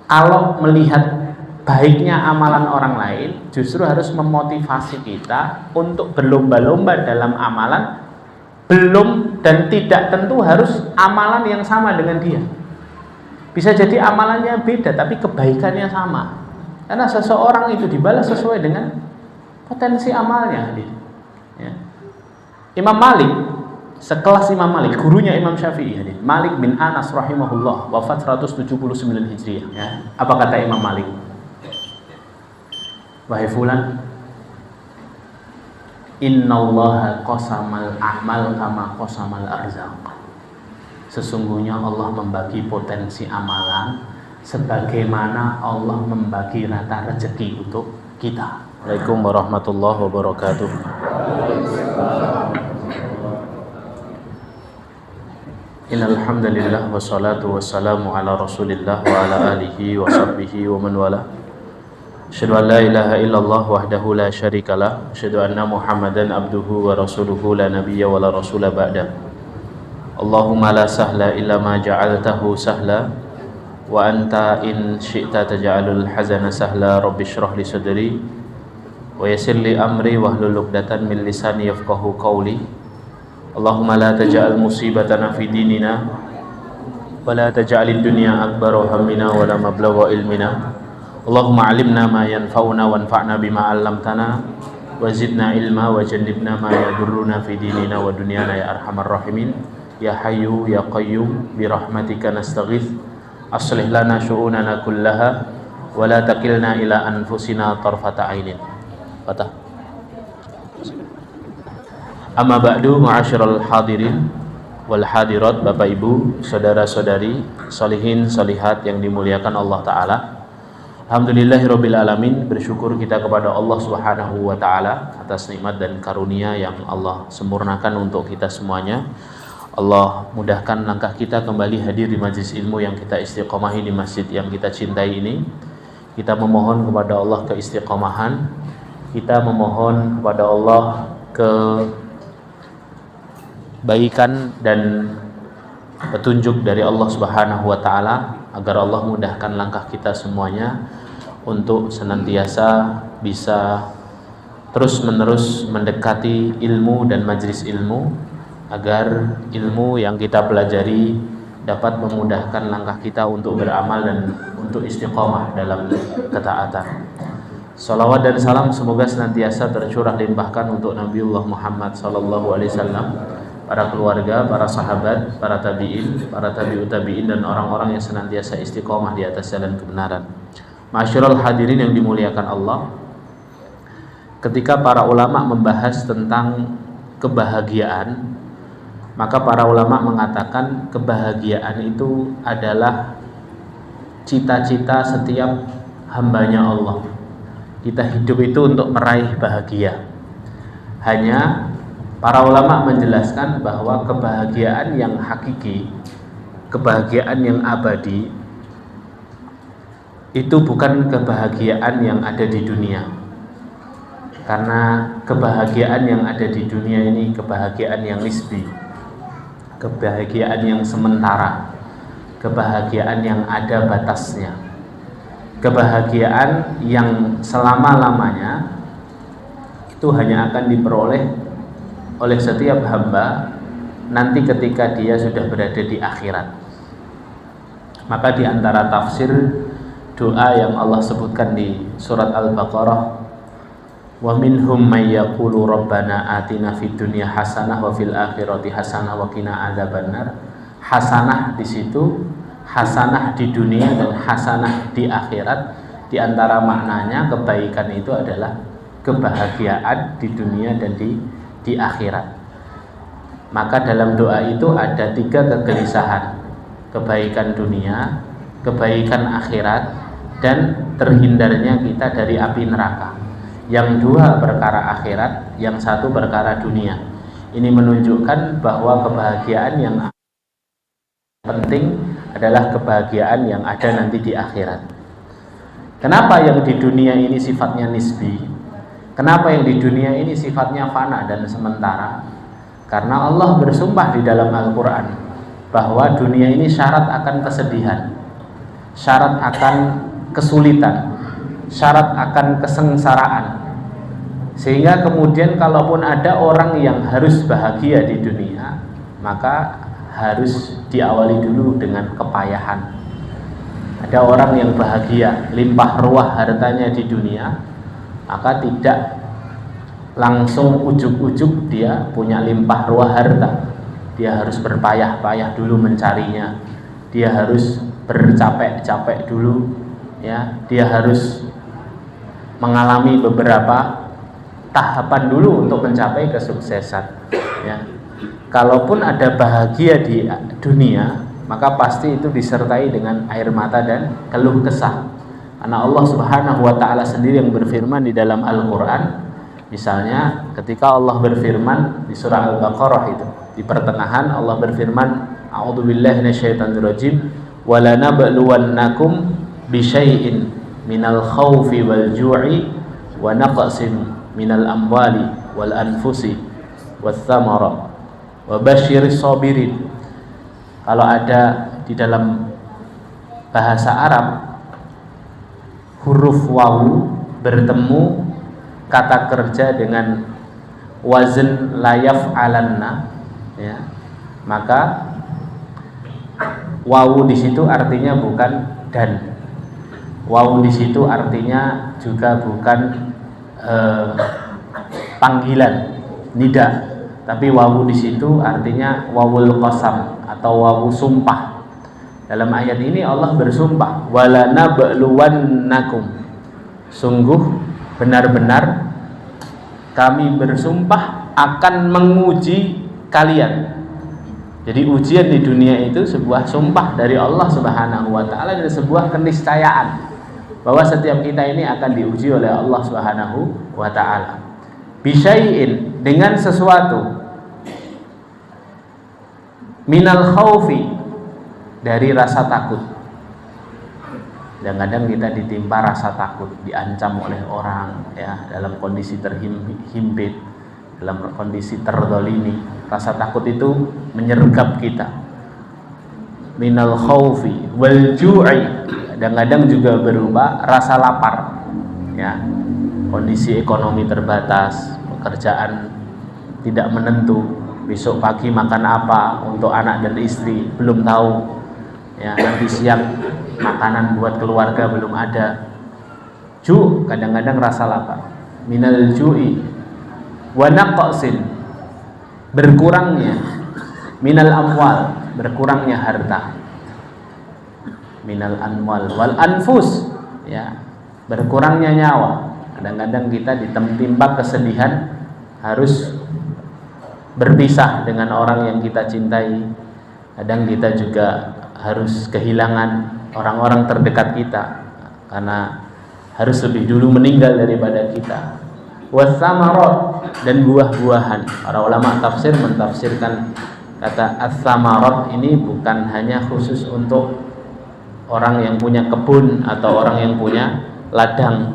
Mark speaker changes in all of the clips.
Speaker 1: kalau melihat baiknya amalan orang lain, justru harus memotivasi kita untuk berlomba-lomba dalam amalan. Belum dan tidak tentu harus amalan yang sama dengan dia. Bisa jadi amalannya beda tapi kebaikannya sama. Karena seseorang itu dibalas sesuai dengan potensi amalnya. Ya. Imam Malik, sekelas Imam Malik, gurunya Imam Syafi'i, Malik bin Anas rahimahullah, wafat 179 Hijriah. Ya. Apa kata Imam Malik? Wahai fulan, innallaha qasamal a'mal kama qasamal arzaq. Sesungguhnya Allah membagi potensi amalan sebagaimana Allah membagi rata rezeki untuk kita. Assalamualaikum warahmatullahi wabarakatuh. Innal hamdalillah wassalatu wassalamu ala Rasulillah wa ala alihi wa sahbihi wa man wala. Asyhadu an la ilaha illallah wahdahu la syarikalah, asyhadu anna Muhammadan abduhu wa rasuluhu la nabiyya wa la rasula ba'da. Allahumma la sahla illa ma ja'altahu sahla wa anta in syi'ta taj'alul hazana sahla. Rabbi shrah li sadri wa yassir li amri wahlul 'uqdatam min lisani yafqahu qawli. Allahumma la taj'al musibatana fi dinina wa la taj'alid dunya akbara hammina wa la mablagha ilmina. Allahumma 'allimna ma yanfa'una wanfa'na bima 'allamtana wa zidna ilma wa jannibna ma yadurruna fi dinina wa dunyana ya arhamar rahimin. Ya Hayyu ya Qayyum bi rahmatika nastaghits. Aslih lana syu'unana kullaha wa la takilna ila anfusina tarfata 'ainin. Fatah. Amma ba'du, ma'asyiral hadirin wal hadirat, Bapak Ibu, saudara-saudari, sholihin sholihat yang dimuliakan Allah Ta'ala. Alhamdulillahirabbil alamin, bersyukur kita kepada Allah Subhanahu wa taala atas nikmat dan karunia yang Allah sempurnakan untuk kita semuanya. Allah mudahkan langkah kita kembali hadir di majlis ilmu yang kita istiqomahi di masjid yang kita cintai ini. Kita memohon kepada Allah keistiqomahan, kita memohon kepada Allah kebaikan dan petunjuk dari Allah Subhanahu wa taala, agar Allah mudahkan langkah kita semuanya untuk senantiasa bisa terus-menerus mendekati ilmu dan majlis ilmu, agar ilmu yang kita pelajari dapat memudahkan langkah kita untuk beramal dan untuk istiqomah dalam ketaatan. Salawat dan salam semoga senantiasa tercurah limpahkan untuk Nabiullah Muhammad sallallahu alaihi wasallam, para keluarga, para sahabat, para tabi'in, para tabi'ut tabi'in, dan orang-orang yang senantiasa istiqomah di atas jalan kebenaran. Ma'asyiral hadirin yang dimuliakan Allah, ketika para ulama membahas tentang kebahagiaan, maka para ulama mengatakan kebahagiaan itu adalah cita-cita setiap hambanya Allah. Kita hidup itu untuk meraih bahagia. Hanya para ulama menjelaskan bahwa kebahagiaan yang hakiki, kebahagiaan yang abadi, itu bukan kebahagiaan yang ada di dunia. Karena kebahagiaan yang ada di dunia ini kebahagiaan yang nisbi, kebahagiaan yang sementara, kebahagiaan yang ada batasnya, kebahagiaan yang selama-lamanya itu hanya akan diperoleh oleh setiap hamba nanti ketika dia sudah berada di akhirat. Maka di antara tafsir doa yang Allah sebutkan di surat Al-Baqarah, wa minhum may yaqulu rabbana atina fid dunya hasanah wa fil akhirati hasanah wa qina adzabannar. Hasanah di situ, hasanah di dunia dan hasanah di akhirat, di antara maknanya kebaikan itu adalah kebahagiaan di dunia dan di akhirat. Maka dalam doa itu ada 3 kegelisahan: kebaikan dunia, kebaikan akhirat, dan terhindarnya kita dari api neraka. Yang 2 perkara akhirat, yang 1 perkara dunia. Ini menunjukkan bahwa kebahagiaan yang penting adalah kebahagiaan yang ada nanti di akhirat. Kenapa yang di dunia ini sifatnya nisbi? Kenapa yang di dunia ini sifatnya fana dan sementara? Karena Allah bersumpah di dalam Al-Quran bahwa dunia ini syarat akan kesedihan, syarat akan kesulitan, syarat akan kesengsaraan. Sehingga kemudian kalaupun ada orang yang harus bahagia di dunia, maka harus diawali dulu dengan kepayahan. Ada orang yang bahagia, limpah ruah hartanya di dunia, maka tidak langsung ujuk-ujuk dia punya limpah ruah harta. Dia harus berpayah-payah dulu mencarinya. Dia harus bercapek-capek dulu, ya. Dia harus mengalami beberapa tahapan dulu untuk mencapai kesuksesan, ya. Kalaupun ada bahagia di dunia, maka pasti itu disertai dengan air mata dan keluh kesah. Karena Allah Subhanahu wa taala sendiri yang berfirman di dalam Al-Qur'an, misalnya ketika Allah berfirman di surah Al-Baqarah itu, di pertengahan Allah berfirman, a'udzubillahi minasyaitonirrajim, wala nabluwannakum bisyai'in minal khaufi wal ju'i wa naqsin minal amwali wal anfusi wath thamara wa basyiris sabirin. Kalau ada di dalam bahasa Arab huruf wawu bertemu kata kerja dengan wazn la yaf'alanna, ya, maka wawu di situ artinya bukan dan, wawu di situ artinya juga bukan panggilan nida, tapi wawu di situ artinya wawul qasam atau wawu sumpah. Dalam ayat ini Allah bersumpah, wala nabluwannakum, sungguh benar-benar kami bersumpah akan menguji kalian. Jadi ujian di dunia itu sebuah sumpah dari Allah Subhanahu wa taala dan sebuah keniscayaan bahwa setiap kita ini akan diuji oleh Allah Subhanahu wa taala. Bisyai'in, dengan sesuatu, minal khaufi, dari rasa takut. Kadang-kadang kita ditimpa rasa takut, diancam oleh orang, ya, dalam kondisi terhimpit, dalam kondisi terzalimi. Rasa takut itu menyergap kita. Minal khaufi wal ju'i, kadang-kadang juga berupa rasa lapar, ya. Kondisi ekonomi terbatas, pekerjaan tidak menentu, besok pagi makan apa untuk anak dan istri belum tahu, ya, nanti siang makanan buat keluarga belum ada. Kadang-kadang rasa lapar. Minal ju'i wa naqsin, berkurangnya, minal amwal, berkurangnya harta, minal amwal wal anfus, ya, berkurangnya nyawa. Kadang-kadang kita ditimpa kesedihan, harus berpisah dengan orang yang kita cintai. Kadang kita juga harus kehilangan orang-orang terdekat kita karena harus lebih dulu meninggal daripada kita. Watsamarat, dan buah-buahan. Para ulama tafsir mentafsirkan kata as-samarat ini bukan hanya khusus untuk orang yang punya kebun atau orang yang punya ladang,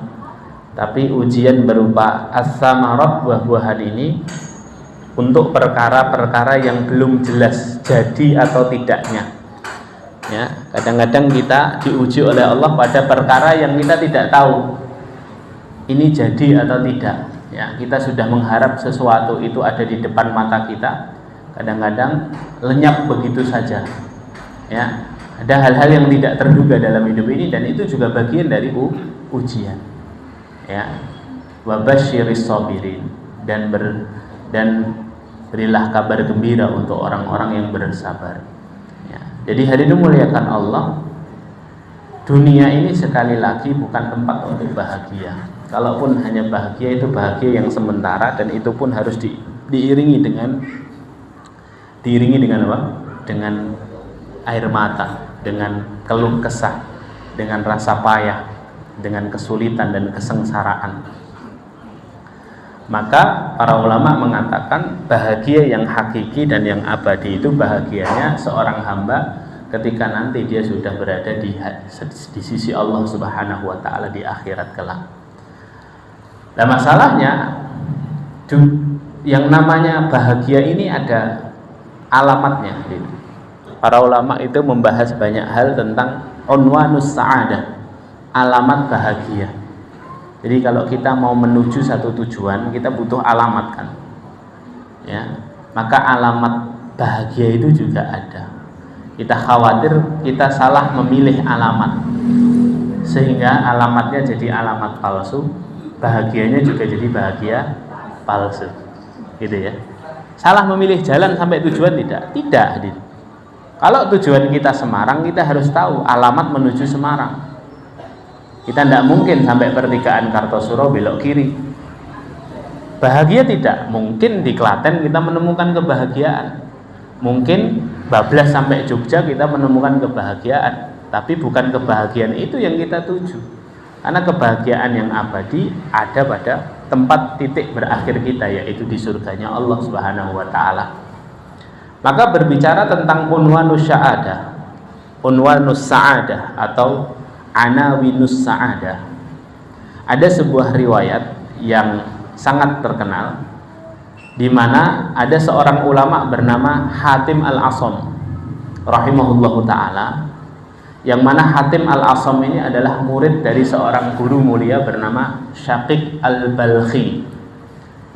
Speaker 1: tapi ujian berupa as-samarat, buah-buahan ini untuk perkara-perkara yang belum jelas jadi atau tidaknya, ya. Kadang-kadang kita diuji oleh Allah pada perkara yang kita tidak tahu ini jadi atau tidak, ya. Kita sudah mengharap sesuatu itu ada di depan mata kita, kadang-kadang lenyap begitu saja, ya. Ada hal-hal yang tidak terduga dalam hidup ini, dan itu juga bagian dari ujian, ya. Wa basyiris sabirin, dan berilah kabar gembira untuk orang-orang yang bersabar, ya. Jadi hadirin muliakan Allah, dunia ini sekali lagi bukan tempat untuk bahagia. Kalaupun hanya bahagia, itu bahagia yang sementara, dan itu pun harus diiringi dengan apa? Dengan air mata, dengan keluh kesah, dengan rasa payah, dengan kesulitan dan kesengsaraan. Maka para ulama mengatakan bahagia yang hakiki dan yang abadi itu bahagianya seorang hamba ketika nanti dia sudah berada di sisi Allah Subhanahu wa taala di akhirat kelak. Nah, masalahnya yang namanya bahagia ini ada alamatnya. Para ulama itu membahas banyak hal tentang unwanus sa'adah, alamat bahagia. Jadi kalau kita mau menuju satu tujuan, kita butuh alamat kan, ya. Maka alamat bahagia itu juga ada. Kita khawatir kita salah memilih alamat, sehingga alamatnya jadi alamat palsu, bahagianya juga jadi bahagia palsu, gitu ya. Salah memilih jalan sampai tujuan tidak. Kalau tujuan kita Semarang, kita harus tahu alamat menuju Semarang. Kita tidak mungkin sampai pertigaan Kartosuro belok kiri. Bahagia tidak mungkin di Klaten kita menemukan kebahagiaan. Mungkin bablas sampai Jogja kita menemukan kebahagiaan, tapi bukan kebahagiaan itu yang kita tuju. Karena kebahagiaan yang abadi ada pada tempat titik berakhir kita, yaitu di surganya Allah Subhanahu wa taala. Maka berbicara tentang unwanus sa'adah atau anawinus sa'adah, ada sebuah riwayat yang sangat terkenal, di mana ada seorang ulama bernama Hatim Al-Asam rahimahullahu taala, yang mana Hatim Al-Asam ini adalah murid dari seorang guru mulia bernama Syaqiq Al-Balkhi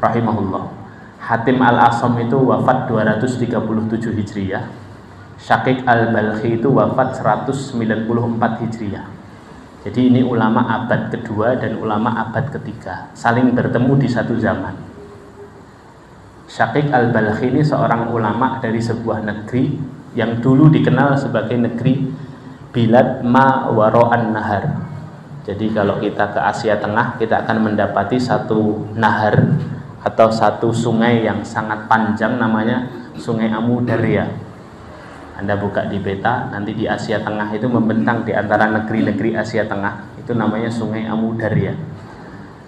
Speaker 1: rahimahullah. Hatim Al-Asam itu wafat 237 Hijriyah. Syaqiq Al-Balkhi itu wafat 194 Hijriyah. Jadi ini ulama abad kedua dan ulama abad ketiga, saling bertemu di satu zaman. Syaqiq Al-Balkhi ini seorang ulama dari sebuah negeri yang dulu dikenal sebagai negeri Bilad Ma Waro'an Nahar. Jadi kalau kita ke Asia Tengah, kita akan mendapati satu nahar atau satu sungai yang sangat panjang, namanya Sungai Amu Darya. Anda buka di peta, nanti di Asia Tengah itu membentang di antara negeri-negeri Asia Tengah, itu namanya Sungai Amu Darya.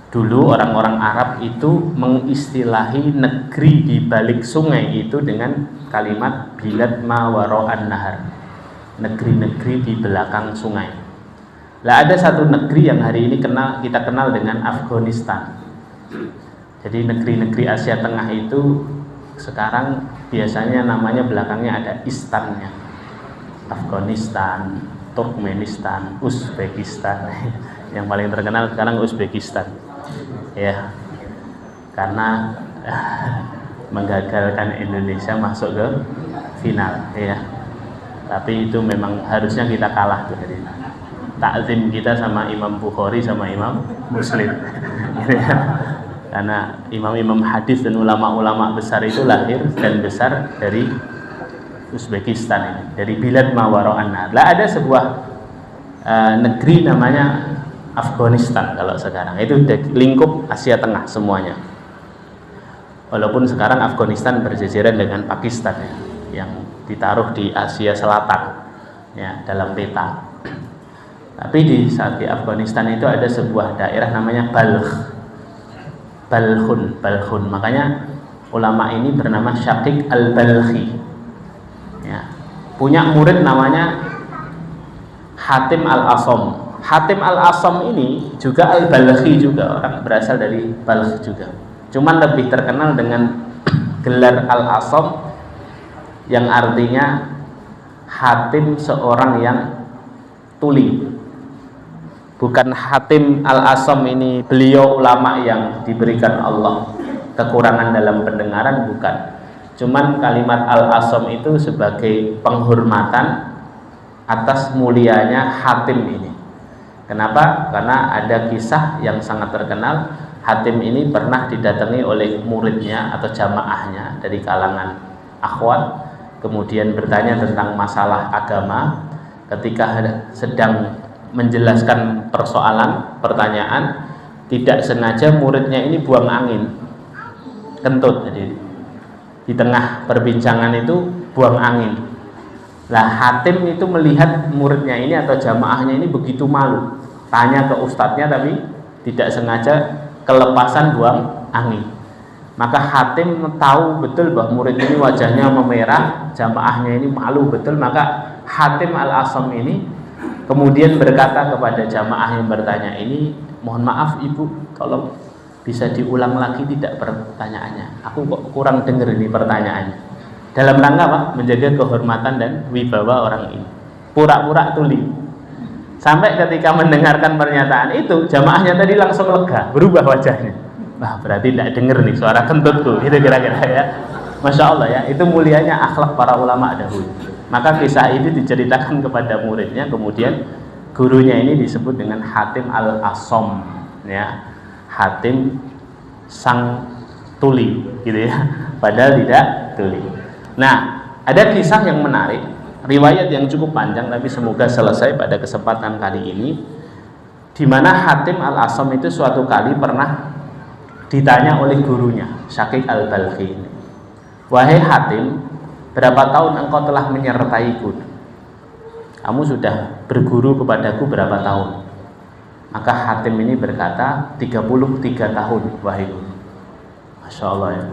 Speaker 1: Dulu orang-orang Arab itu mengistilahi negeri di balik sungai itu dengan kalimat Bilad Ma Waro'an Nahar, negeri-negeri di belakang sungai. Lah ada satu negeri yang hari ini kita kenal dengan Afghanistan. Jadi negeri-negeri Asia Tengah itu sekarang biasanya namanya belakangnya ada istannya. Afghanistan, Turkmenistan, Uzbekistan. Yang paling terkenal sekarang Uzbekistan. Ya. Karena menggagalkan Indonesia masuk ke final, ya. Tapi itu memang harusnya kita kalah tuh. Takzim kita sama Imam Bukhari sama Imam Muslim. Karena imam-imam hadis dan ulama-ulama besar itu lahir dan besar dari Uzbekistan ini, dari Bilad Ma Waro'an Nahar. Lah ada sebuah negeri namanya Afghanistan kalau sekarang, itu lingkup Asia Tengah semuanya. Walaupun sekarang Afghanistan berjejeran dengan Pakistan ya, yang ditaruh di Asia Selatan ya dalam peta. Tapi di saat di Afghanistan itu ada sebuah daerah namanya Balkhun. Makanya ulama ini bernama Syaqiq Al-Balkhi. Ya. Punya murid namanya Hatim Al-Asam. Hatim Al-Asam ini juga Al-Balkhi juga, orang berasal dari Balkh juga. Cuman lebih terkenal dengan gelar Al-Asam yang artinya Hatim seorang yang tuli. Bukan Hatim Al-Asam ini beliau ulama yang diberikan Allah kekurangan dalam pendengaran, bukan. Cuman kalimat Al-Asam itu sebagai penghormatan atas mulianya Hatim ini. Kenapa? Karena ada kisah yang sangat terkenal. Hatim ini pernah didatangi oleh muridnya atau jamaahnya dari kalangan akhwat, kemudian bertanya tentang masalah agama. Ketika sedang menjelaskan pertanyaan, tidak sengaja muridnya ini buang angin, kentut. Jadi di tengah perbincangan itu buang angin. Lah Hatim itu melihat muridnya ini atau jamaahnya ini begitu malu, tanya ke ustadznya tapi tidak sengaja kelepasan buang angin. Maka Hatim tahu betul bahwa murid ini wajahnya memerah, jamaahnya ini malu betul. Maka Hatim Al-Asam ini kemudian berkata kepada jamaah yang bertanya ini, mohon maaf ibu, tolong bisa diulang lagi tidak pertanyaannya, aku kok kurang dengar ini pertanyaannya. Dalam rangka apa? Menjaga kehormatan dan wibawa orang ini. Pura-pura tuli. Sampai ketika mendengarkan pernyataan itu, jamaahnya tadi langsung lega, berubah wajahnya. Wah, berarti tidak dengar nih suara kentutku, gitu kira-kira ya. Masya Allah ya, itu mulianya akhlak para ulama dahulu. Maka kisah ini diceritakan kepada muridnya, kemudian gurunya ini disebut dengan Hatim al-Asom, ya, Hatim sang tuli, gitu ya. Padahal tidak tuli. Nah, ada kisah yang menarik, riwayat yang cukup panjang, tapi semoga selesai pada kesempatan kali ini, di mana Hatim al-Asom itu suatu kali pernah ditanya oleh gurunya, Syaqiq al-Balkhi ini, wahai Hatim, berapa tahun engkau telah menyertaiku? Kamu sudah berguru kepadaku berapa tahun? Maka Hatim ini berkata, 33 tahun, wahai guru. Masya Allah ya.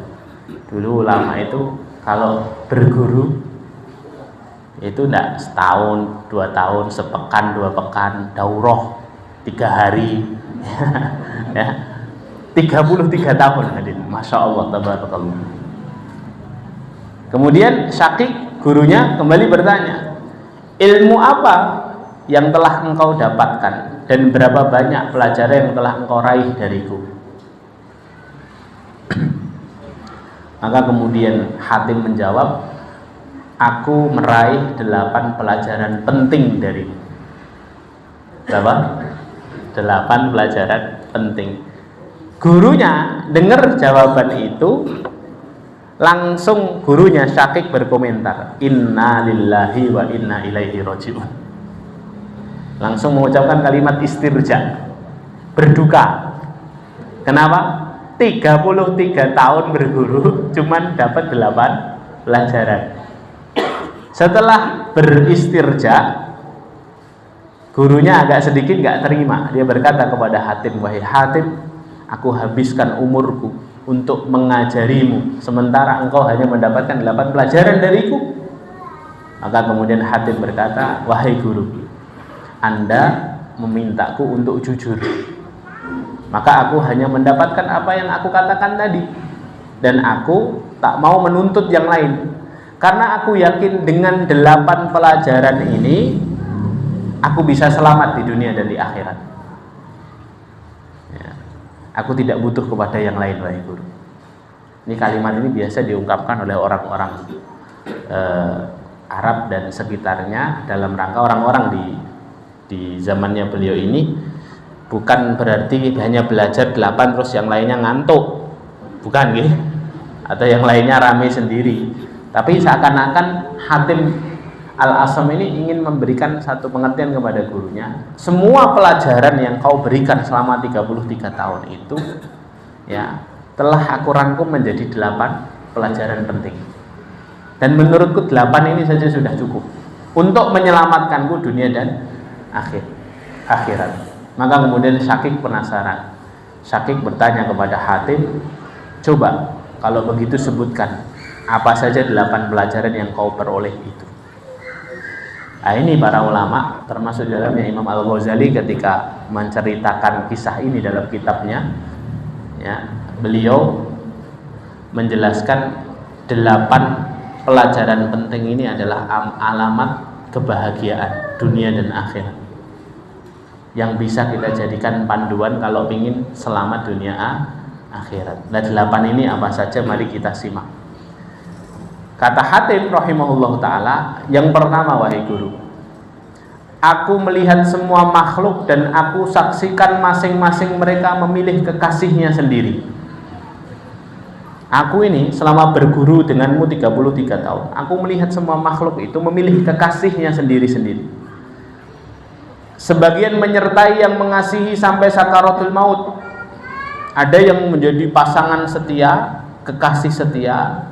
Speaker 1: Dulu ulama itu kalau berguru itu tidak setahun, 2 tahun, sepekan, 2 pekan, daurah 3 hari ya, 33 tahun hadir. Masya Allah, tabarakallah. Kemudian Syaqiq gurunya kembali bertanya, ilmu apa yang telah engkau dapatkan dan berapa banyak pelajaran yang telah engkau raih dariku? Maka kemudian Hatim menjawab, aku meraih 8 pelajaran penting darimu. Berapa? 8 pelajaran penting. Gurunya dengar jawaban itu, langsung gurunya Syaqiq berkomentar, inna lillahi wa inna ilaihi raji'un. Langsung mengucapkan kalimat istirja, berduka. Kenapa? 33 tahun berguru cuman dapat 8 pelajaran. Setelah beristirja, gurunya agak sedikit gak terima. Dia berkata kepada Hatim, wahai Hatim, aku habiskan umurku untuk mengajarimu, sementara engkau hanya mendapatkan 8 pelajaran dariku. Maka kemudian Hatim berkata, wahai guru, Anda memintaku untuk jujur, maka aku hanya mendapatkan apa yang aku katakan tadi, dan aku tak mau menuntut yang lain, karena aku yakin dengan 8 pelajaran ini aku bisa selamat di dunia dan di akhirat ya. Aku tidak butuh kepada yang lain, wahai guru. Ini kalimat ini biasa diungkapkan oleh orang-orang Arab dan sekitarnya dalam rangka orang-orang di zamannya beliau ini. Bukan berarti hanya belajar 8 terus yang lainnya ngantuk, bukan gitu, atau yang lainnya rame sendiri. Tapi seakan-akan Hatim al-Asom ini ingin memberikan satu pengertian kepada gurunya, semua pelajaran yang kau berikan selama 33 tahun itu ya telah aku rangkum menjadi 8 pelajaran penting, dan menurutku 8 ini saja sudah cukup untuk menyelamatkanku dunia dan akhirat. Maka kemudian Syaqiq penasaran. Syaqiq bertanya kepada Hatim, coba kalau begitu sebutkan apa saja 8 pelajaran yang kau peroleh itu. Nah, ini para ulama, termasuk dalamnya Imam Al-Ghazali ketika menceritakan kisah ini dalam kitabnya ya, beliau menjelaskan 8 pelajaran penting ini adalah alamat kebahagiaan dunia dan akhirat, yang bisa kita jadikan panduan kalau ingin selamat dunia akhirat. Nah, 8 ini apa saja? Mari kita simak. Kata Hatim rahimahullah ta'ala, yang pertama, wahai guru, aku melihat semua makhluk dan aku saksikan masing-masing mereka memilih kekasihnya sendiri. Aku ini selama berguru denganmu 33 tahun, aku melihat semua makhluk itu memilih kekasihnya sendiri-sendiri. Sebagian menyertai yang mengasihi sampai sakaratul maut. Ada yang menjadi pasangan setia, kekasih setia,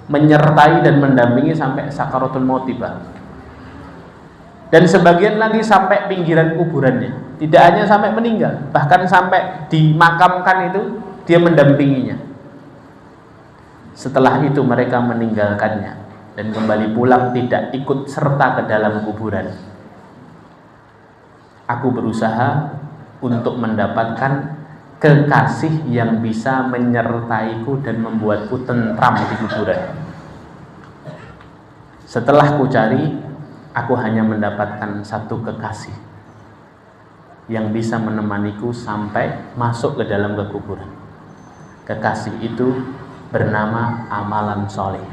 Speaker 1: menyertai dan mendampingi sampai sakaratul maut tiba. Dan sebagian lagi sampai pinggiran kuburannya. Tidak hanya sampai meninggal, bahkan sampai dimakamkan itu dia mendampinginya. Setelah itu mereka meninggalkannya dan kembali pulang, tidak ikut serta ke dalam kuburan. Aku berusaha untuk mendapatkan kekasih yang bisa menyertaiku dan membuatku tentram di kuburan. Setelah ku cari, aku hanya mendapatkan satu kekasih, yang bisa menemaniku sampai masuk ke dalam kekuburan. Kekasih itu bernama amalan soleh.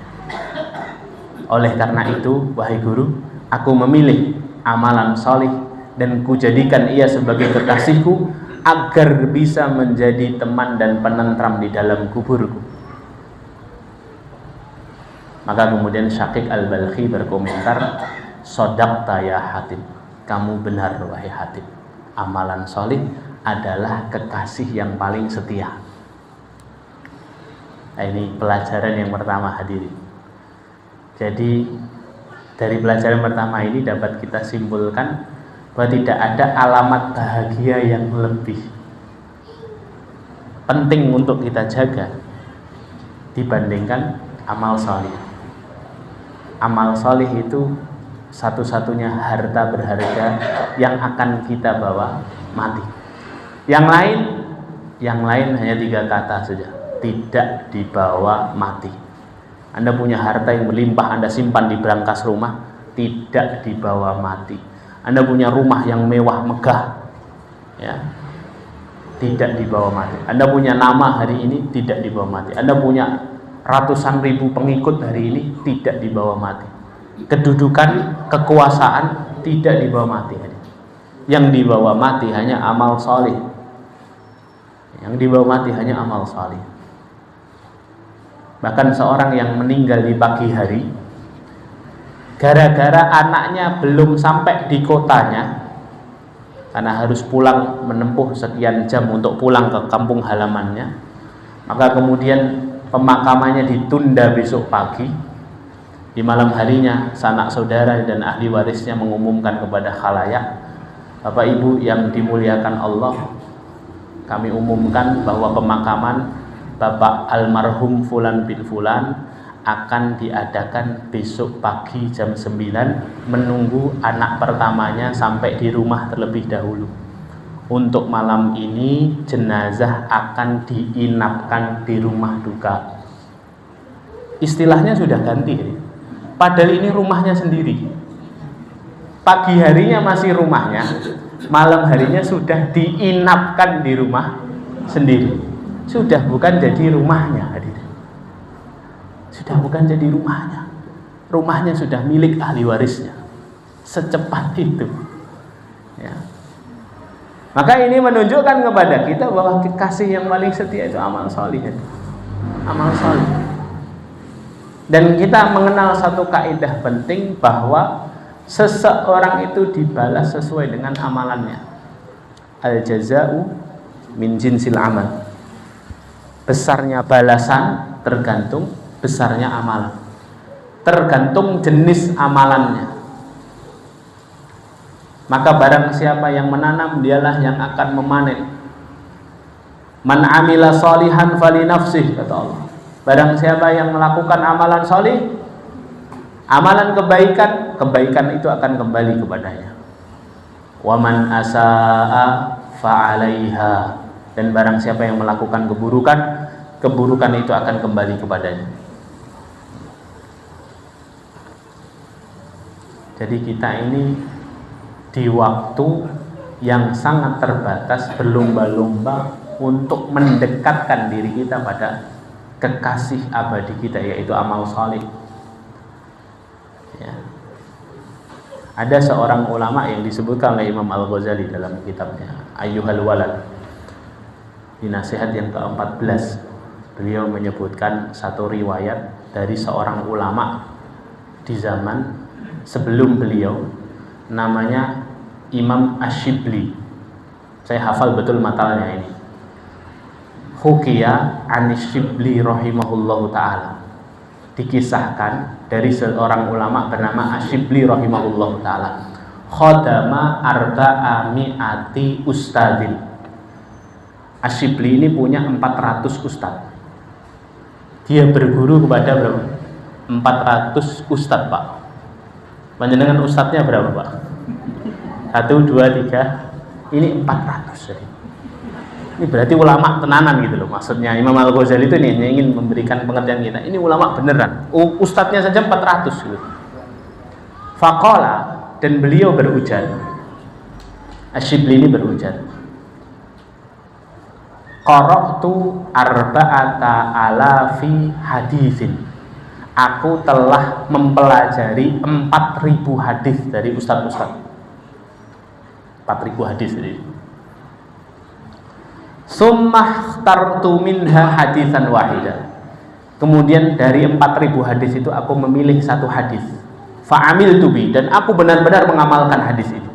Speaker 1: Oleh karena itu, wahai guru, aku memilih amalan soleh dan kujadikan ia sebagai kekasihku agar bisa menjadi teman dan penentram di dalam kuburku. Maka kemudian Syaqiq Al-Balkhi berkomentar, "Shadaqta ya Hatib, kamu benar wahai Hatib. Amalan soleh adalah kekasih yang paling setia." Nah, ini pelajaran yang pertama hadirin. Jadi dari pelajaran pertama ini dapat kita simpulkan bahwa tidak ada alamat bahagia yang lebih penting untuk kita jaga dibandingkan amal soleh. Amal soleh itu satu-satunya harta berharga yang akan kita bawa mati. Yang lain hanya 3 kata saja, tidak dibawa mati. Anda punya harta yang berlimpah, Anda simpan di brankas rumah, tidak dibawa mati. Anda punya rumah yang mewah megah, ya, tidak dibawa mati. Anda punya nama hari ini, tidak dibawa mati. Anda punya ratusan ribu pengikut hari ini, tidak dibawa mati. Kedudukan, kekuasaan, tidak dibawa mati. Yang dibawa mati hanya amal soleh. Yang dibawa mati hanya amal soleh. Bahkan seorang yang meninggal di pagi hari, gara-gara anaknya belum sampai di kotanya, karena harus pulang menempuh sekian jam untuk pulang ke kampung halamannya, maka kemudian pemakamannya ditunda besok pagi. Di malam harinya sanak saudara dan ahli warisnya mengumumkan kepada khalayak, Bapak Ibu yang dimuliakan Allah, kami umumkan bahwa pemakaman Bapak almarhum Fulan bin Fulan akan diadakan besok pagi jam 9, menunggu anak pertamanya sampai di rumah terlebih dahulu. Untuk malam ini jenazah akan diinapkan di rumah duka. Istilahnya sudah ganti, padahal ini rumahnya sendiri. Pagi harinya masih rumahnya, malam harinya sudah diinapkan di rumah sendiri. Sudah bukan jadi rumahnya, hadirin. Sudah bukan jadi rumahnya. Rumahnya sudah milik ahli warisnya. Secepat itu, ya. Maka ini menunjukkan kepada kita bahwa kasih yang paling setia itu amal soleh. Amal soleh. Dan kita mengenal satu kaidah penting bahwa seseorang itu dibalas sesuai dengan amalannya. Al jaza'u min jinsil amal. Besarnya balasan tergantung besarnya amalan, tergantung jenis amalannya. Maka barang siapa yang menanam, dialah yang akan memanen. Man amila sholihan fali nafsih, kata Allah. Barang siapa yang melakukan amalan solih, amalan kebaikan, kebaikan itu akan kembali kepadanya. Wa man asaa fa 'alaiha. Dan barang siapa yang melakukan keburukan, keburukan itu akan kembali kepadanya. Jadi kita ini di waktu yang sangat terbatas berlomba-lomba untuk mendekatkan diri kita pada kekasih abadi kita, yaitu amal soleh. Ya. Ada seorang ulama yang disebutkan oleh Imam Al-Ghazali dalam kitabnya Ayyuhal Walad, di nasihat yang ke-14, beliau menyebutkan satu riwayat dari seorang ulama di zaman sebelum beliau, namanya Imam Ash-Shibli. Saya hafal betul matalnya ini. Hukiya Ash-Shibli rahimahullahu ta'ala. Dikisahkan dari seorang ulama bernama Ash-Shibli rahimahullahu ta'ala. Khodama arba'ami'ati ustadin. Ash-Shibli ini punya 400 ustadz. Dia berguru kepada berapa? 400 ustadz, Pak. Panjenengan ustadznya berapa, Pak? 1, 2, 3. Ini 400. Ini berarti ulama tenanan gitu loh. Maksudnya Imam Al-Ghazali itu nih ingin memberikan pengertian kita. Ini ulama beneran. Ustadznya saja 400 gitu. Faqala, dan beliau berujar, Asyibli ini berujar, qara'tu arba'ata alafi hadisin. Aku telah mempelajari 4.000 hadis dari ustaz-ustaz. 4.000 hadis ini. Summah tartu minha hadisan wahida. Kemudian dari 4.000 hadis itu aku memilih satu hadis. Fa'amiltu bi, dan aku benar-benar mengamalkan hadis ini.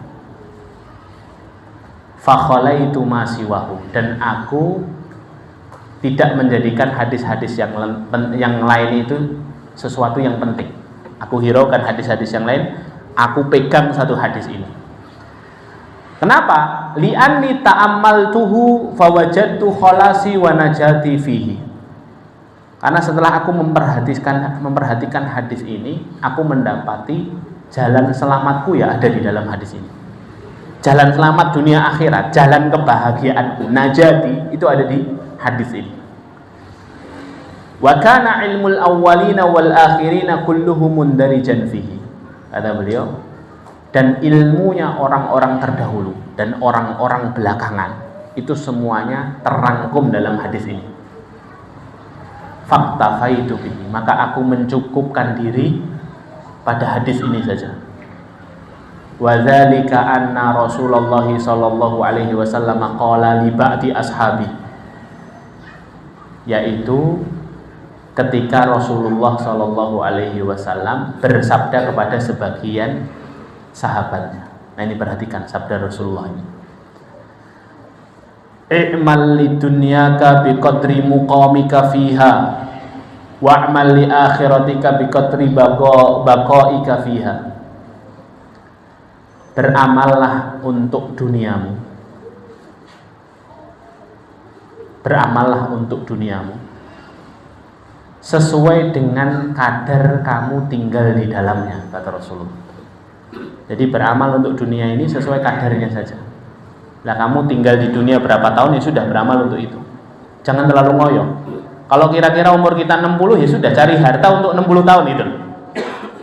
Speaker 1: Fakhalaitu ma siwahu, dan aku tidak menjadikan hadis-hadis yang lain itu sesuatu yang penting. Aku hiraukan hadis-hadis yang lain, aku pegang satu hadis ini. Kenapa? Li'anni ta'ammaltuhu fawajadtu khalasi wa najati fihi. Karena setelah aku memperhatikan hadis ini, aku mendapati jalan selamatku ya ada di dalam hadis ini. Jalan selamat dunia akhirat, jalan kebahagiaanku, najati, itu ada di hadis ini. Wa kana ilmul awwalina wal akhirina kulluhum mundarijan fihi. Kata beliau, dan ilmunya orang-orang terdahulu dan orang-orang belakangan itu semuanya terangkum dalam hadis ini. Faktafaitu bihi, maka aku mencukupkan diri pada hadis ini saja. Wa dzalika anna Rasulullah sallallahu alaihi wasallam qala li ba'di ashabi, yaitu ketika Rasulullah sallallahu alaihi wasallam bersabda kepada sebagian sahabatnya. Nah, ini perhatikan sabda Rasulullah ini. I'mal lidunyaka biqadri muqamika fiha wa'mal li akhiratika biqadri baqaika fiha. Beramallah untuk duniamu. Beramallah untuk duniamu sesuai dengan kadar kamu tinggal di dalamnya, kata Rasulullah. Jadi beramal untuk dunia ini sesuai kadarnya saja. Lah kamu tinggal di dunia berapa tahun ya sudah beramal untuk itu. Jangan terlalu ngoyo. Kalau kira-kira umur kita 60 ya sudah cari harta untuk 60 tahun itu.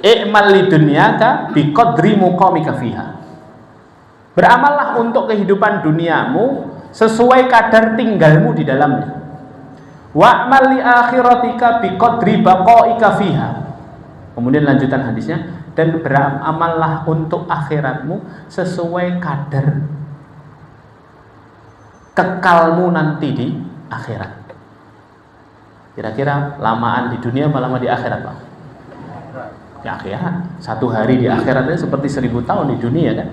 Speaker 1: I'mal lidunyaka biqadri muqamika fiha. Beramallah untuk kehidupan duniamu sesuai kadar tinggalmu di dalamnya. Wa'mal li akhiratika biqadri baqaika fiha. Kemudian lanjutan hadisnya, dan beramallah untuk akhiratmu sesuai kadar kekalmu nanti di akhirat. Kira-kira lamaan di dunia apa lama di akhirat, Pak? Di akhirat. Satu hari di akhiratnya seperti 1000 tahun di dunia, kan?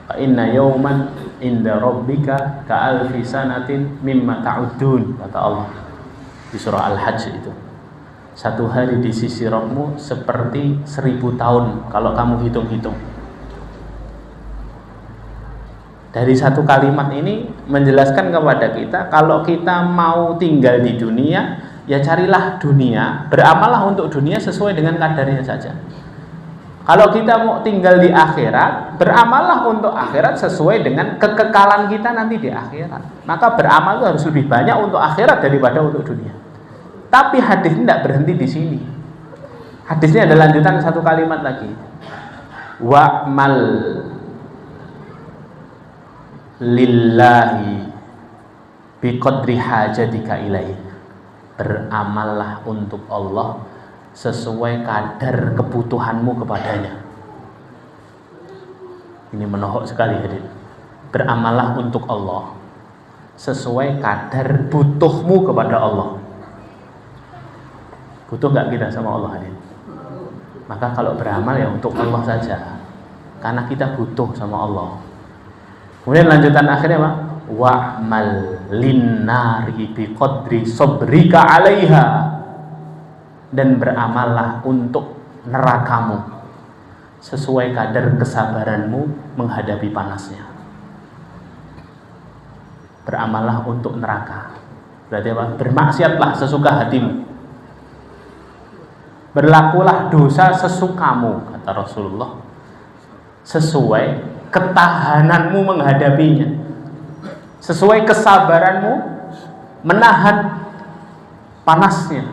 Speaker 1: Fa inna yawman inda rabbika ka'alfi sanatin mimma ta'udun, kata Allah di surah Al-Hajj itu. Satu hari di sisi Rabbmu seperti 1000 tahun kalau kamu hitung-hitung. Dari satu kalimat ini menjelaskan kepada kita, kalau kita mau tinggal di dunia, ya carilah dunia, beramallah untuk dunia sesuai dengan kadarnya saja. Kalau kita mau tinggal di akhirat, beramallah untuk akhirat sesuai dengan kekekalan kita nanti di akhirat. Maka beramal itu harus lebih banyak untuk akhirat daripada untuk dunia. Tapi hadis ini tidak berhenti di sini. Hadisnya ada lanjutan satu kalimat lagi. Wa'mal lillahi biqadri hajatika ilaih. Beramallah untuk Allah sesuai kadar kebutuhanmu kepadanya. Ini menohok sekali hadirin. Beramallah untuk Allah sesuai kadar butuhmu kepada Allah. Butuh nggak kita sama Allah, hadirin? Maka kalau beramal ya untuk Allah saja, karena kita butuh sama Allah. Kemudian lanjutan akhirnya apa? Wa'mal linnari biqadri sabrika 'alaiha. Dan beramallah untuk nerakamu sesuai kadar kesabaranmu menghadapi panasnya. Beramallah untuk neraka. Berarti apa? Bermaksiatlah sesuka hatimu. Berlakulah dosa sesukamu, kata Rasulullah, sesuai ketahananmu menghadapinya, sesuai kesabaranmu menahan panasnya.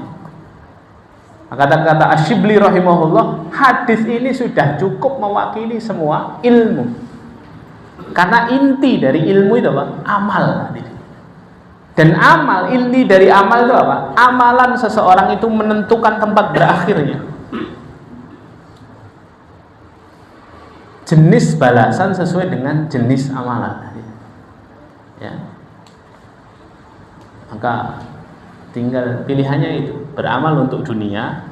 Speaker 1: Kata-kata Asyibli rahimahullah, hadis ini sudah cukup mewakili semua ilmu. Karena inti dari ilmu itu apa? Amal. Dan amal, inti dari amal itu apa? Amalan seseorang itu menentukan tempat berakhirnya. Jenis balasan sesuai dengan jenis amalan. Ya. Maka tinggal pilihannya itu, beramal untuk dunia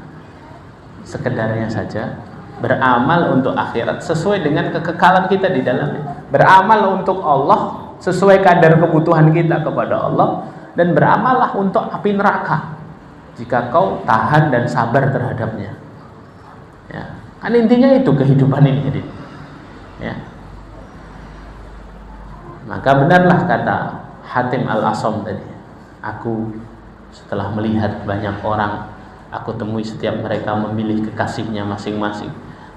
Speaker 1: sekedarnya saja, beramal untuk akhirat sesuai dengan kekekalan kita di dalamnya, beramal untuk Allah sesuai kadar kebutuhan kita kepada Allah, dan beramallah untuk api neraka jika kau tahan dan sabar terhadapnya. Ya, kan intinya itu kehidupan ini. Jadi, ya. Maka benarlah kata Hatim Al-Asam tadi, aku setelah melihat banyak orang, aku temui setiap mereka memilih kekasihnya masing-masing.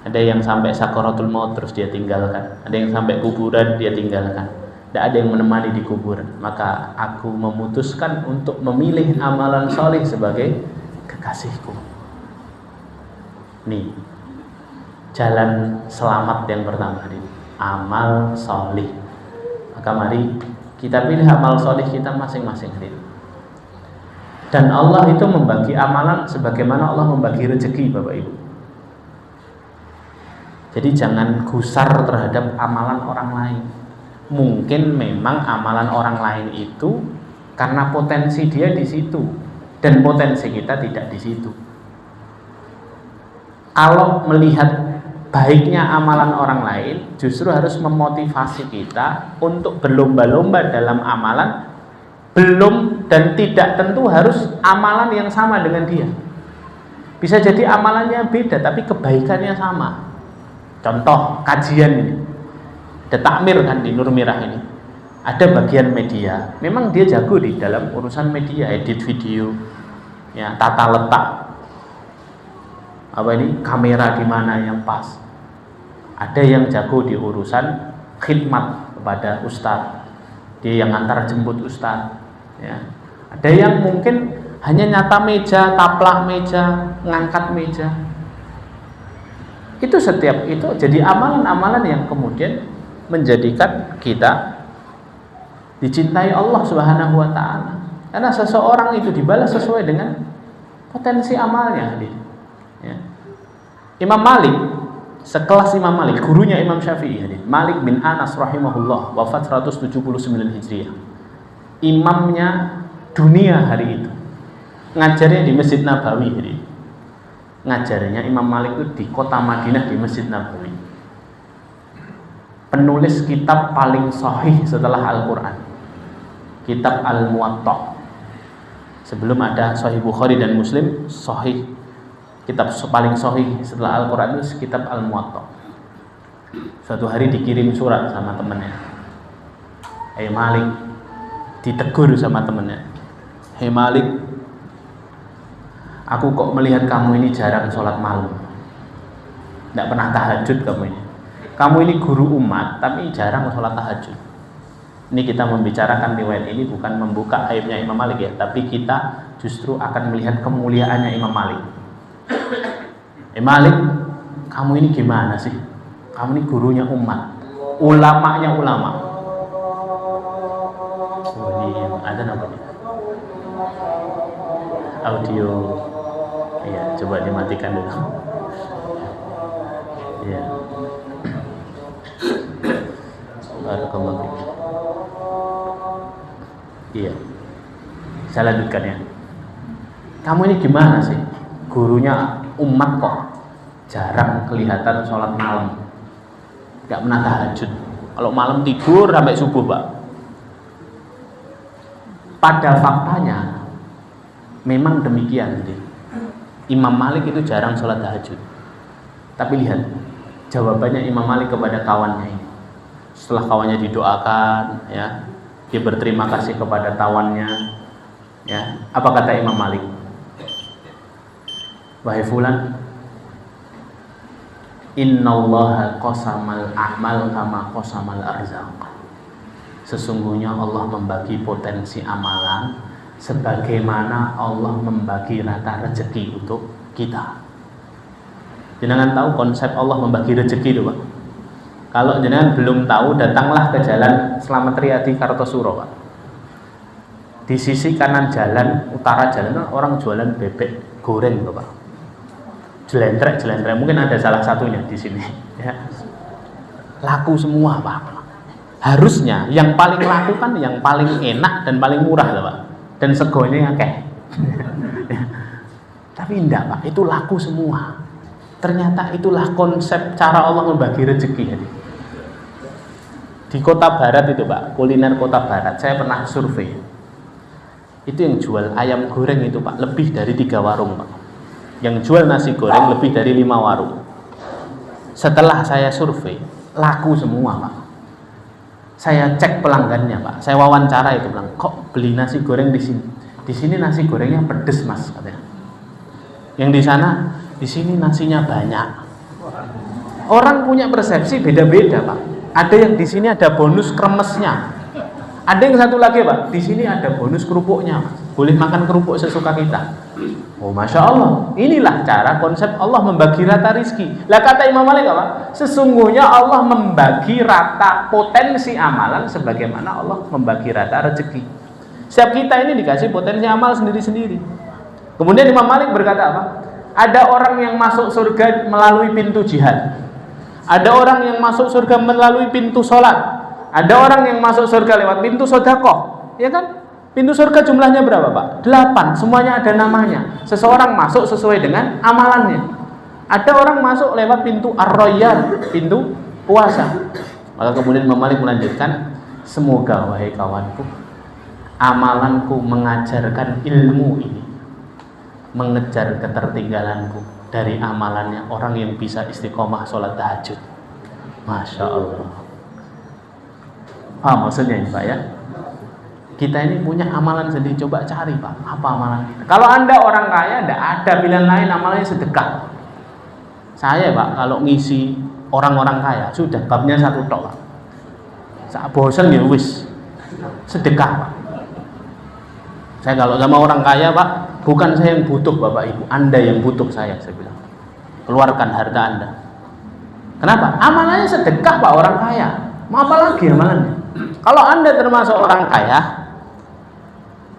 Speaker 1: Ada yang sampai sakaratul maut terus dia tinggalkan, ada yang sampai kuburan dia tinggalkan, tidak ada yang menemani di kuburan. Maka aku memutuskan untuk memilih amalan soleh sebagai kekasihku. Nih, jalan selamat yang pertama ini, amal soleh. Maka mari kita pilih amal soleh kita masing-masing. Dan Allah itu membagi amalan sebagaimana Allah membagi rezeki, Bapak Ibu. Jadi jangan gusar terhadap amalan orang lain. Mungkin memang amalan orang lain itu karena potensi dia di situ dan potensi kita tidak di situ. Kalau melihat baiknya amalan orang lain, justru harus memotivasi kita untuk berlomba-lomba dalam amalan. Belum dan tidak tentu harus amalan yang sama dengan dia. Bisa jadi amalannya beda tapi kebaikannya sama. Contoh kajian ini, ada takmir kan di Nur Mirah ini, ada bagian media. Memang dia jago di dalam urusan media, edit video, ya, tata letak, apa ini, kamera di mana yang pas. Ada yang jago di urusan khidmat kepada ustadz, dia yang antar jemput ustadz. Ya. Ada yang mungkin hanya nyata meja, taplak meja, ngangkat meja. Itu setiap itu jadi amalan-amalan yang kemudian menjadikan kita dicintai Allah Subhanahu wa taala. Karena seseorang itu dibalas sesuai dengan potensi amalnya. Ya. Imam Malik, sekelas Imam Malik, gurunya Imam Syafi'i, Malik bin Anas rahimahullah, wafat 179 Hijriah. Imamnya dunia hari itu, ngajarnya di Masjid Nabawi. Jadi ngajarnya Imam Malik itu di kota Madinah di Masjid Nabawi. Penulis kitab paling sahih setelah Al-Quran, kitab Al-Muwatta. Sebelum ada Sahih Bukhari dan Muslim, sahih, kitab paling sahih setelah Al-Quran itu kitab Al-Muwatta. Suatu hari dikirim surat sama temannya, Malik, ditegur sama temennya, hei Malik, aku kok melihat kamu ini jarang sholat malam, tidak pernah tahajud kamu ini. Kamu ini guru umat tapi jarang sholat tahajud. Ini kita membicarakan riwayat ini bukan membuka aibnya Imam Malik ya, tapi kita justru akan melihat kemuliaannya Imam Malik. Malik, kamu ini gimana sih? Kamu ini gurunya umat, ulamanya ulama. Ada namanya audio, iya, coba dimatikan dulu. Iya, barakallahu fiik. Iya, saya lanjutkan ya. Kamu ini gimana sih? Gurunya umat kok jarang kelihatan sholat malam, nggak pernah tahajud. Kalau malam tidur sampai subuh, Pak. Pada faktanya memang demikian. Imam Malik itu jarang sholat tahajud. Tapi lihat jawabannya Imam Malik kepada kawannya ini. Setelah kawannya didoakan, ya, dia berterima kasih kepada kawannya, ya. Apa kata Imam Malik? Wahai fulan, innallaha qasamal a'mal kama qasamal arzaq. Sesungguhnya Allah membagi potensi amalan sebagaimana Allah membagi rata rezeki untuk kita. Jangan tahu konsep Allah membagi rezeki itu, Pak. Kalau jenengan belum tahu, datanglah ke Jalan Slamet Riyadi Kartosuro, Pak. Di sisi kanan jalan, utara jalan, orang jualan bebek goreng, Pak. Jelendrek, mungkin ada salah satunya di sini. Ya. Laku semua, Pak. Harusnya yang paling laku kan yang paling enak dan paling murah, Pak. Dan segonya akeh. Tapi enggak, Pak. Itu laku semua. Ternyata itulah konsep cara Allah membagi rezeki. Di kota barat itu, Pak, kuliner kota barat, saya pernah survei. Itu yang jual ayam goreng itu, Pak, lebih dari 3 warung, Pak. Yang jual nasi goreng lebih dari 5 warung. Setelah saya survei, laku semua, Pak. Saya cek pelanggannya, Pak. Saya wawancara itu, bilang, kok beli nasi goreng di sini? Di sini nasi gorengnya pedes, Mas, katanya. Yang di sana, di sini nasinya banyak. Orang punya persepsi beda-beda, Pak. Ada yang di sini ada bonus kremesnya. Ada yang satu lagi, Pak, di sini ada bonus kerupuknya. Boleh makan kerupuk sesuka kita. Oh, Masya Allah. Inilah cara konsep Allah membagi rata rizki. Lah kata Imam Malik apa? Sesungguhnya Allah membagi rata potensi amalan sebagaimana Allah membagi rata rezeki. Setiap kita ini dikasih potensi amal sendiri-sendiri. Kemudian Imam Malik berkata apa? Ada orang yang masuk surga melalui pintu jihad. Ada orang yang masuk surga melalui pintu sholat. Ada orang yang masuk surga lewat pintu sodakoh. Ya kan? Pintu surga jumlahnya berapa, Pak? 8. Semuanya ada namanya. Seseorang masuk sesuai dengan amalannya. Ada orang masuk lewat pintu ar-rayyan, pintu puasa. Maka kemudian Imam Malik melanjutkan, semoga wahai kawanku, amalanku mengajarkan ilmu ini, mengejar ketertinggalanku dari amalannya orang yang bisa istiqomah sholat tahajud. Masya Allah. Maksudnya ini, Pak, ya, kita ini punya amalan sendiri. Coba cari, Pak, apa amalan kita. Kalau Anda orang kaya, tidak ada pilihan lain, amalannya sedekah. Saya, Pak, kalau ngisi orang-orang kaya, sudah babnya 1 tok, Pak. Saat bosan ya wis sedekah, Pak. Saya kalau sama orang kaya, Pak, bukan saya yang butuh, Bapak Ibu, Anda yang butuh saya bilang. Keluarkan harta Anda. Kenapa? Amalannya sedekah, Pak, orang kaya. Mau apa lagi amalannya? Kalau Anda termasuk orang kaya,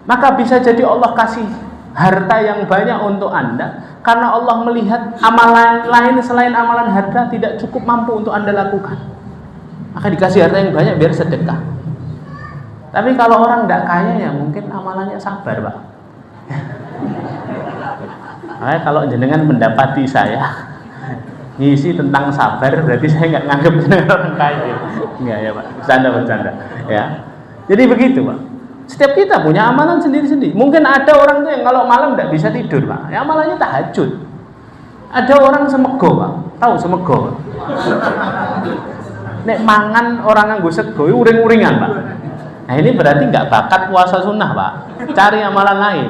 Speaker 1: maka bisa jadi Allah kasih harta yang banyak untuk Anda, karena Allah melihat amalan lain selain amalan harta tidak cukup mampu untuk Anda lakukan. Maka dikasih harta yang banyak biar sedekah. Tapi kalau orang tidak kaya, ya mungkin amalannya sabar, Pak. Nah, kalau jenengan mendapati saya ngisi tentang sabar, berarti saya nggak nganggap jenengan orang kaya. Enggak ya, Pak, bercanda ya. Jadi begitu, Pak. Setiap kita punya amalan sendiri-sendiri. Mungkin ada orang tuh yang kalau malam nggak bisa tidur, Pak, ya amalannya tahajud. Ada orang semego, Pak, tahu semego, Pak? Nek mangan orang nganggo sego uring-uringan, Pak. Nah ini berarti nggak bakat puasa sunnah, Pak. Cari amalan lain.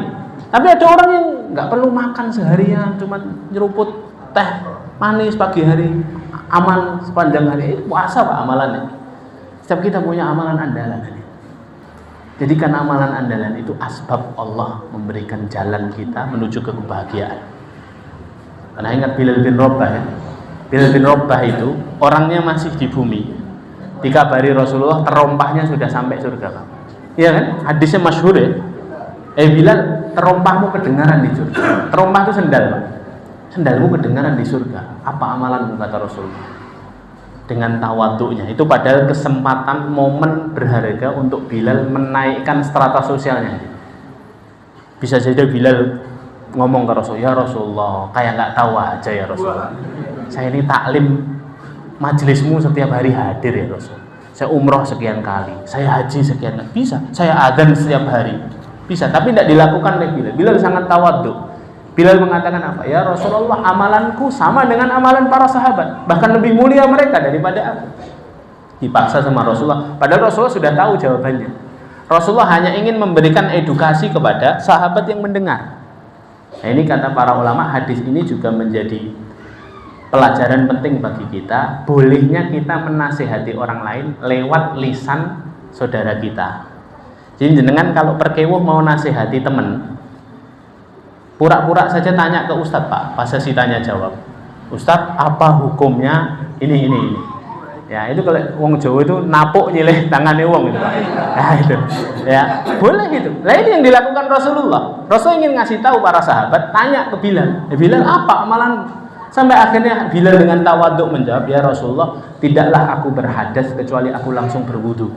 Speaker 1: Tapi ada orang yang nggak perlu makan seharian, cuma nyeruput teh manis pagi hari, aman sepanjang hari. Puasa, Pak, amalannya. Setiap kita punya amalan andalan. Jadikan amalan andalan itu asbab Allah memberikan jalan kita menuju ke kebahagiaan. Karena ingat Bilal bin Rabah, ya. Bilal bin Rabah itu orangnya masih di bumi. Dikabari Rasulullah terompahnya sudah sampai surga, Pak. Iya kan? Hadisnya masyhur, ya. Bilal, terompahmu kedengaran di surga. Terompah itu sendal, Pak. Sendalmu kedengaran di surga. Apa amalanmu, kata Rasulullah? Dengan tawaduknya. Itu padahal kesempatan momen berharga untuk Bilal menaikkan strata sosialnya. Bisa saja Bilal ngomong ke Rasulullah, ya Rasulullah, kayak nggak tahu aja ya Rasulullah. Saya ini taklim majelismu setiap hari hadir ya Rasul. Saya umroh sekian kali, saya haji sekian kali. Bisa, saya adzan setiap hari. Bisa, tapi tidak dilakukan oleh Bilal. Bilal sangat tawaduk. Bilal mengatakan apa? Ya Rasulullah, amalanku sama dengan amalan para sahabat, bahkan lebih mulia mereka daripada aku. Dipaksa sama Rasulullah, padahal Rasulullah sudah tahu jawabannya. Rasulullah hanya ingin memberikan edukasi kepada sahabat yang mendengar. Nah, ini kata para ulama, hadis ini juga menjadi pelajaran penting bagi kita. Bolehnya kita menasihati orang lain lewat lisan saudara kita. Jadi jenengan kalau perkewuh mau nasihati teman, pura-pura saja tanya ke Ustadz, Pak, pas sesi tanya jawab, Ustadz, apa hukumnya ini. Ya itu kalau wong Jawa itu napuk nyilih tangannya wong itu. Nah itu, ya boleh itu. Nah ini yang dilakukan Rasulullah. Rasul ingin ngasih tahu para sahabat, tanya ke Bilal. Bilal apa amalan? Sampai akhirnya Bilal dengan tawaduk menjawab, ya Rasulullah, tidaklah aku berhadas kecuali aku langsung berwudu.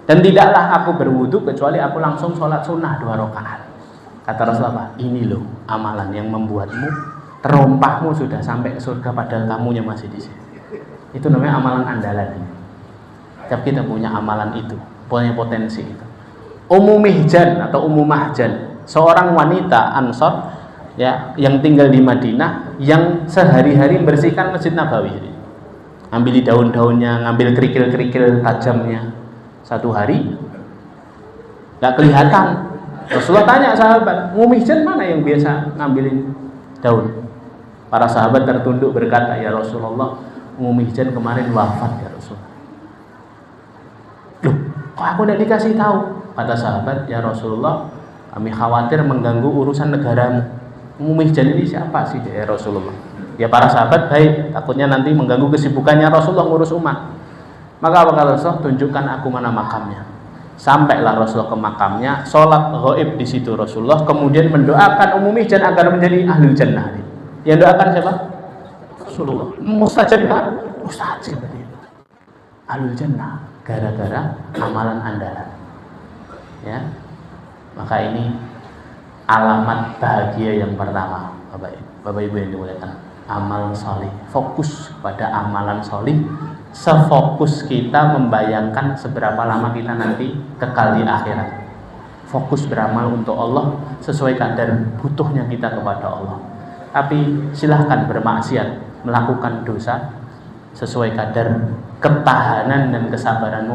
Speaker 1: Dan tidaklah aku berwudu kecuali aku langsung sholat sunnah 2 rakaat. Kata Rasulullah, ini loh amalan yang membuatmu terompahmu sudah sampai ke surga padahal kamunya masih di sini. Itu namanya amalan andalan. Tapi kita punya amalan itu, punya potensi itu. Ummu Mihjan atau Ummu Mahjan, seorang wanita Ansor ya yang tinggal di Madinah yang sehari-hari bersihkan Masjid Nabawi. Ambil daun-daunnya, ngambil kerikil-kerikil tajamnya. Satu hari nggak kelihatan. Rasulullah tanya sahabat, Ummu Mihjan mana yang biasa ngambilin daun? Para sahabat tertunduk berkata, ya Rasulullah, Ummu Mihjan kemarin wafat ya Rasulullah. Loh, kok aku tidak dikasih tahu? Kata sahabat, ya Rasulullah, kami khawatir mengganggu urusan negaramu. Ummu Mihjan ini siapa sih ya Rasulullah? Ya para sahabat, baik, takutnya nanti mengganggu kesibukannya Rasulullah ngurus umat. Maka apa kata Rasulullah? Tunjukkan aku mana makamnya. Sampailah Rasulullah ke makamnya, sholat ghaib di situ Rasulullah, kemudian mendoakan Ummu Mihjan agar menjadi ahli jannah. Yang doakan siapa? Rasulullah. Mustajab kan? Mustajab tadi. Ahli jannah gara-gara amalan andalan. Ya. Maka ini alamat bahagia yang pertama, Bapak Ibu yang dimuliakan. Amal solih. Fokus pada amalan solih. Sefokus kita membayangkan seberapa lama kita nanti kekal di akhirat. Fokus beramal untuk Allah sesuai kadar butuhnya kita kepada Allah. Tapi silahkan bermaksiat, melakukan dosa sesuai kadar ketahanan dan kesabaranmu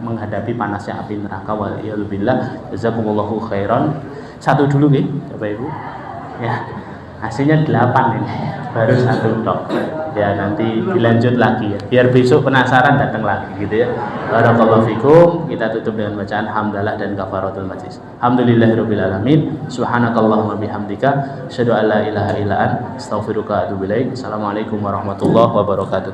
Speaker 1: menghadapi panasnya api neraka. Waliyadzubillah. Jazakumullahu khairan. Satu dulu nih Bapak Ibu. Ya. Hasilnya 8 ini, baru 1 tok. Ya nanti dilanjut lagi ya. Biar besok penasaran datang lagi gitu ya. Barakallahu fikum. Kita tutup dengan bacaan hamdalah dan kafaratul majlis. Alhamdulillahirabbil alamin. Subhanakallahumma bihamdika asyhadu an la ilaha illa anta astaghfiruka wa atubu ilaik. Assalamualaikum warahmatullahi wabarakatuh.